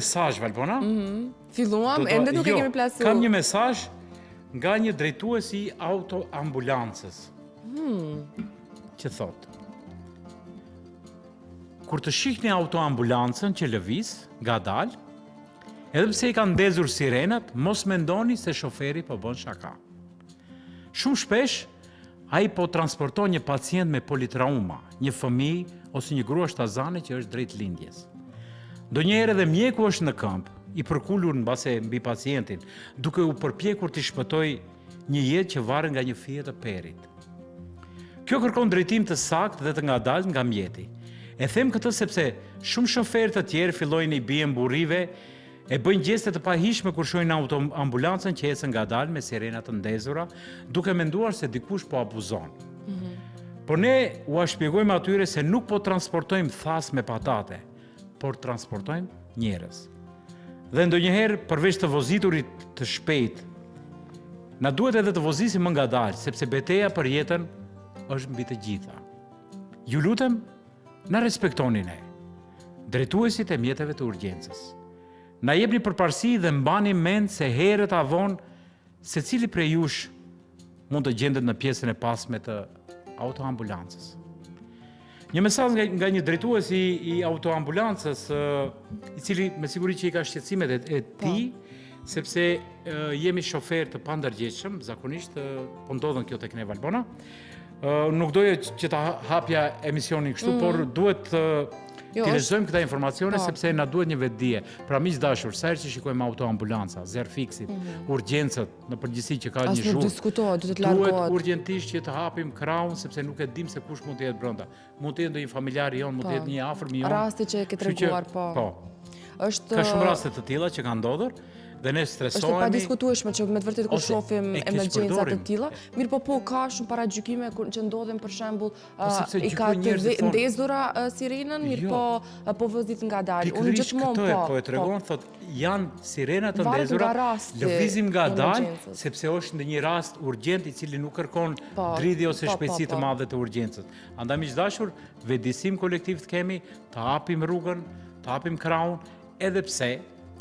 Mesazh, Valbona? Filluam, ende nuk e kemi plasuar. Kam një mesazh nga një drejtues i autoambulancës. Që thotë: kur të shihni autoambulancën që lëviz ngadalë, edhe pse i kanë ndezur sirenat, mos mendoni se shoferi po bën shaka. Shumë shpesh ai po transporton një pacient me politrauma, një fëmijë ose një grua shtazane që është drejt lindjes. Ndonjëherë edhe mjeku është në këmbë, i përkulur mbase mbi pacientin, duke u përpjekur të shpëtoj një jetë që varet nga një fije të perit. Kjo kërkon drejtim të saktë dhe të ngadalë nga mjeti. E them këtë sepse shumë shoferë të tjerë fillojnë i bien burrive, e bëjnë gjeste të pahishme kur shohin autoambulancën që ecën ngadalë me sirenat të ndezura, duke menduar se dikush po abuzon. Por ne u shpjegojmë atyre se nuk po transportojmë thas me patate, por transportojmë njerëz. Dhe ndonjëherë, përveç të voziturit të shpejt, na duhet edhe të vozisim më ngadalë, sepse betejë për jetën është mbi të gjitha. Ju lutem, na respektoni ne, drejtuesit e mjeteve të urgjencës. Na jepni përparësi dhe mbani mend se herët avon secili prej jush mund të gjendet në pjesën e pasme të autoambulancës. Një mesazh nga një drejtues i autoambulancës, i cili me siguri që i ka shqetësimet e tij, sepse jemi shofer të pandërgjegjshëm, zakonisht po ndodhen kjo tek ne, Valbona. Nuk doja që ta hapja emisionin kështu, por duhet të lexojmë këta informacione sepse na duhet një vetdije. Pra miq dashur, sa herë që shikojmë autoambulanca, zerfiksit, urgjencët në përgjithësi që ka një zhurmë, nuk diskutohet, duhet të largohet. Duhet urgjentisht që të hapim krahun sepse nuk e dim se kush mund të jetë brenda. Mund të jetë ndonjë familjar i jon, mund të jetë një afërm i jon. Rasti që e ke treguar, po. Ka shumë raste të tilla që kanë ndodhur. Dhe ne stresohemi. Është pa diskutueshme që me të vërtetë kur shohim emergjenca të tilla, mirë po ka shumë paragjykime që ndodhen për shembull i ka të ndezura sirenën, mirë po vozit ngadalë. Unë gjithmonë po e tregon, thotë janë sirena të ndezura, lëvizim ngadalë sepse është ndonjë rast urgjent i cili nuk kërkon dridhje ose shpejtësi të madhe të urgjencës. Andaj miq dashur, vetëdijsim kolektiv të kemi, të hapim rrugën, të hapim krahun, edhe pse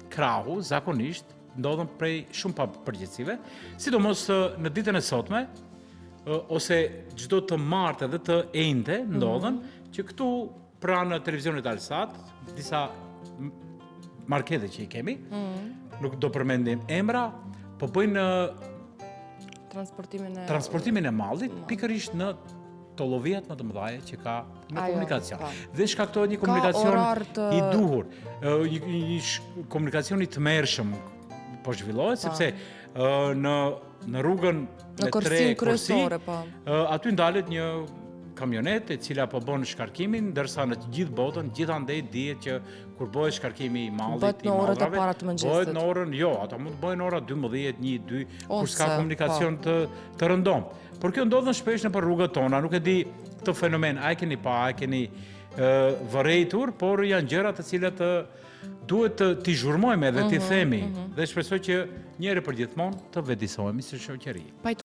krahu, zakonisht, ndodhen prej shumë përgjithësive, sidomos në ditën e sotme, ose çdo të martë dhe të enjte ndodhen, që këtu pranë televizionit Alsat, disa markete që i kemi, nuk do përmendim emra, po bëjnë transportimin e mallit, pikërisht në tollovijat më të mëdha që ka në komunikacion. Dhe shkaktohet një komunikacion i duhur, një komunikacion i tmerrshëm po zhvillohet, sepse në rrugën me tre kursi, aty ndalet një kamionet e cila po bën shkarkimin, ndërsa në të gjithë botën, gjithandej dihet që kur bëhet shkarkimi i mallit, i maldrave, bëhet në orën, ata mund të bëhen ora 12, 1, 2, kur s'ka komunikacion të rëndom. Por kjo ndodhen shpesh në për rrugët tona, nuk e di këtë fenomen, a e keni pa, a e keni vërejtur, por janë gjëra të cilat duhet t'i zhurmojmë edhe t'i themi, dhe shpresoj që njëherë për gjithmonë të vetëdijsohemi si shoqëri.